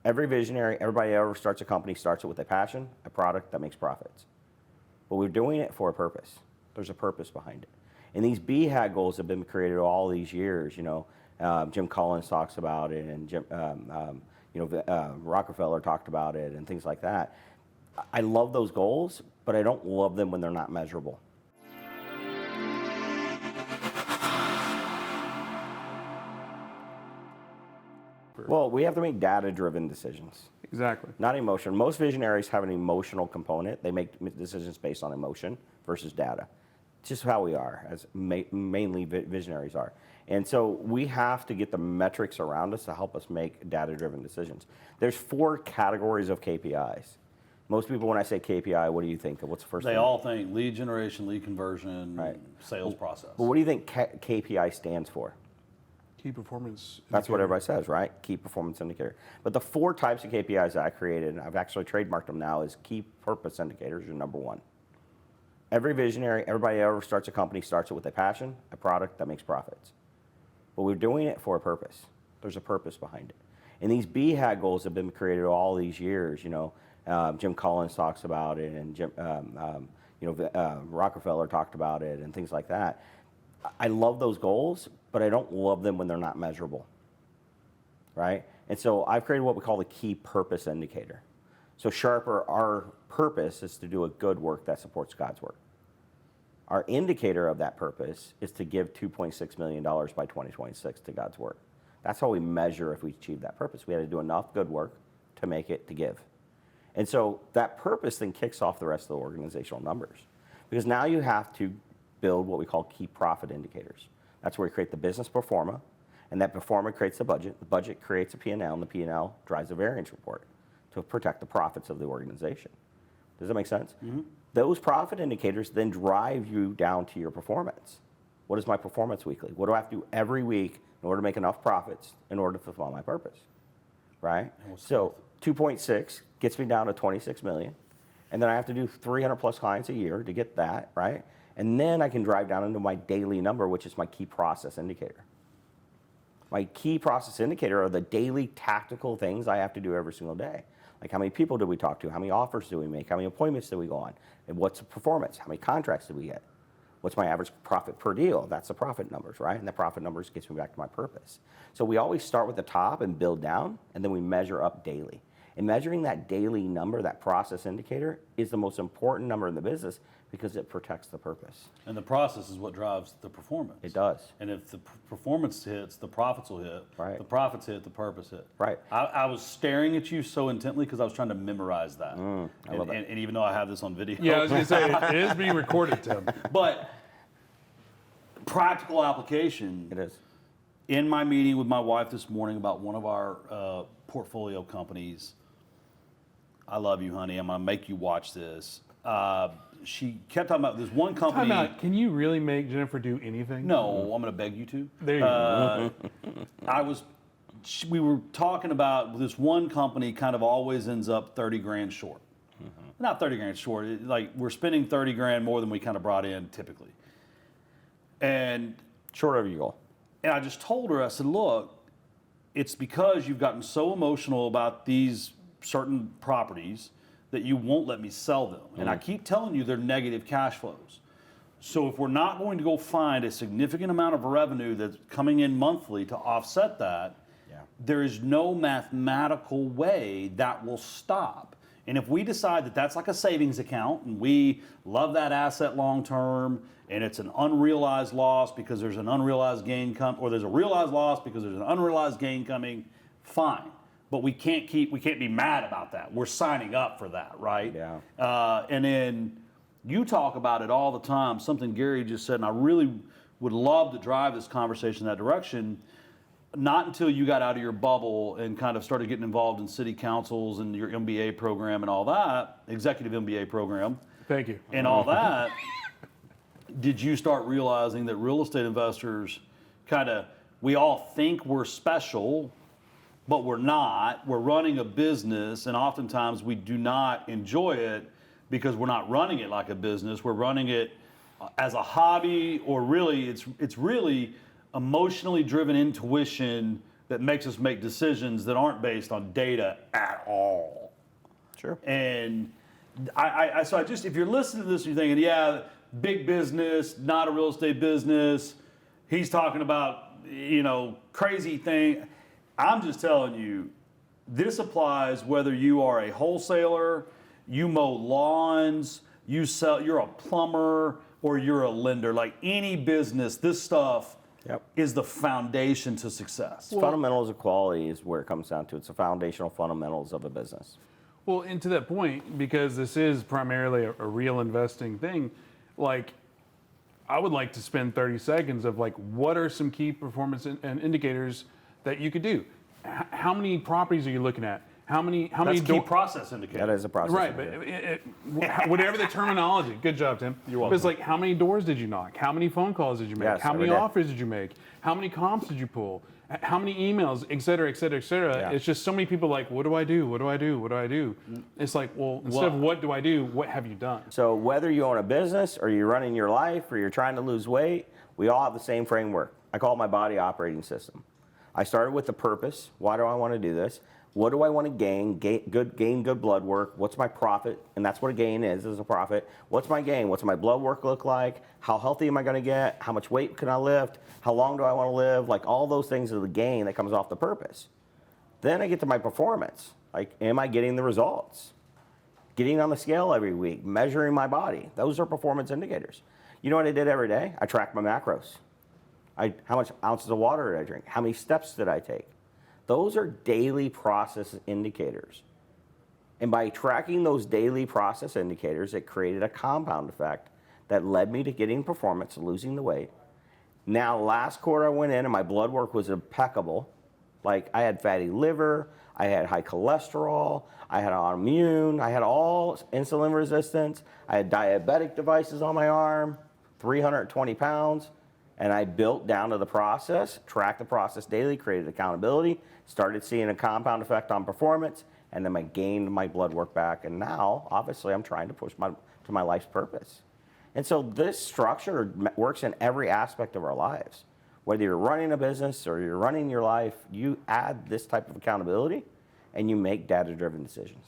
Every visionary, everybody that ever starts a company starts it with a passion, a product that makes profits. But we're doing it for a purpose. There's a purpose behind it. And these BHAG goals have been created all these years. Jim Collins talks about it, and Rockefeller talked about it, and things like that. I love those goals, but I don't love them when they're not measurable. Well, we have to make data-driven decisions. Exactly. Not emotion. Most visionaries have an emotional component. They make decisions based on emotion versus data. It's just how we are, as mainly visionaries are. And so we have to get the metrics around us to help us make data-driven decisions. There's 4 categories of KPIs. Most people, when I say KPI, what do you think of? What's the first thing? They all think lead generation, lead conversion, right. Sales process. Well, what do you think KPI stands for? Key performance indicator. That's what everybody says, right? Key performance indicator. But the 4 types of KPIs that I created, and I've actually trademarked them now, is key purpose indicators are number 1. Every visionary, everybody that ever starts a company starts it with a passion, a product that makes profits. But we're doing it for a purpose. There's a purpose behind it. And these BHAG goals have been created all these years. Jim Collins talks about it, and Rockefeller talked about it, and things like that. I love those goals, but I don't love them when they're not measurable, right? And so I've created what we call the key purpose indicator. So Harper, our purpose is to do a good work that supports God's work. Our indicator of that purpose is to give $2.6 million by 2026 to God's work. That's how we measure if we achieve that purpose. We had to do enough good work to make it to give. And so that purpose then kicks off the rest of the organizational numbers. Because now you have to build what we call key profit indicators. That's where we create the business pro forma, and that pro forma creates the budget creates a P&L, and the P&L drives a variance report to protect the profits of the organization. Does that make sense? Mm-hmm. Those profit indicators then drive you down to your performance. What is my performance weekly? What do I have to do every week in order to make enough profits in order to fulfill my purpose, right? So 2.6 gets me down to 26 million, and then I have to do 300 plus clients a year to get that, right? And then I can drive down into my daily number, which is my key process indicator. My key process indicator are the daily tactical things I have to do every single day. Like how many people do we talk to? How many offers do we make? How many appointments do we go on? And what's the performance? How many contracts do we get? What's my average profit per deal? That's the profit numbers, right? And the profit numbers gets me back to my purpose. So we always start with the top and build down, and then we measure up daily. And measuring that daily number, that process indicator, is the most important number in the business because it protects the purpose. And the process is what drives the performance. It does. And if the performance hits, the profits will hit. Right. The profits hit, the purpose hit. Right. I was staring at you so intently because I was trying to memorize that. I love it. And even though I have this on video. Yeah, I was going to say, it is being recorded, Tim. But practical application. It is. In my meeting with my wife this morning about one of our portfolio companies, I love you, honey. I'm going to make you watch this. She kept talking about this one company. Time out. Can you really make Jennifer do anything? No, I'm going to beg you to. There you go. We were talking about this one company kind of always ends up 30 grand short. Mm-hmm. Not 30 grand short. Like we're spending 30 grand more than we kind of brought in typically. And short of your goal. And I just told her, I said, look, it's because you've gotten so emotional about these certain properties that you won't let me sell them. And I keep telling you they're negative cash flows. So if we're not going to go find a significant amount of revenue that's coming in monthly to offset that, there is no mathematical way that will stop. And if we decide that that's like a savings account and we love that asset long term and it's an unrealized loss because there's an unrealized gain or there's a realized loss because there's an unrealized gain coming, fine. But we can't be mad about that. We're signing up for that, right? Yeah. And then you talk about it all the time, something Gary just said, and I really would love to drive this conversation in that direction. Not until you got out of your bubble and kind of started getting involved in city councils and your MBA program and all that, executive MBA program. Thank you. And all that, did you start realizing that real estate investors we all think we're special, but we're not. We're running a business, and oftentimes we do not enjoy it because we're not running it like a business. We're running it as a hobby, or really, it's really emotionally driven intuition that makes us make decisions that aren't based on data at all. Sure. And so if you're listening to this and you're thinking, yeah, big business, not a real estate business, he's talking about, crazy thing. I'm just telling you, this applies whether you are a wholesaler, you mow lawns, you're a plumber, or you're a lender. Like any business, this stuff is the foundation to success. Fundamentals of quality is where it comes down to. It's the foundational fundamentals of a business. Well, and to that point, because this is primarily a real investing thing, like I would like to spend 30 seconds of like, what are some key performance and indicators that you could do? How many properties are you looking at? How many That's key process indicator. That is a process. Right, but whatever the terminology. Good job, Tim. You're welcome. But it's like, how many doors did you knock? How many phone calls did you make? Yes, how many every day. offers did you make? How many comps did you pull? How many emails, et cetera, et cetera, et cetera. Yeah. It's just so many people like, what do I do? What do I do? What do I do? It's like, well, instead of what do I do, what have you done? So whether you own a business or you're running your life or you're trying to lose weight, we all have the same framework. I call it my body operating system. I started with the purpose. Why do I want to do this? What do I want to gain? Gain good blood work. What's my profit? And that's what a gain is a profit. What's my gain? What's my blood work look like? How healthy am I going to get? How much weight can I lift? How long do I want to live? Like all those things are the gain that comes off the purpose. Then I get to my performance. Like, am I getting the results? Getting on the scale every week, measuring my body. Those are performance indicators. You know what I did every day? I tracked my macros. How much ounces of water did I drink? How many steps did I take? Those are daily process indicators. And by tracking those daily process indicators, it created a compound effect that led me to getting performance, losing the weight. Now, last quarter I went in and my blood work was impeccable. Like I had fatty liver, I had high cholesterol, I had autoimmune, I had all insulin resistance, I had diabetic devices on my arm, 320 pounds. And I built down to the process, tracked the process daily, created accountability, started seeing a compound effect on performance, and then I gained my blood work back. And now, obviously, I'm trying to push to my life's purpose. And so this structure works in every aspect of our lives. Whether you're running a business or you're running your life, you add this type of accountability, and you make data-driven decisions.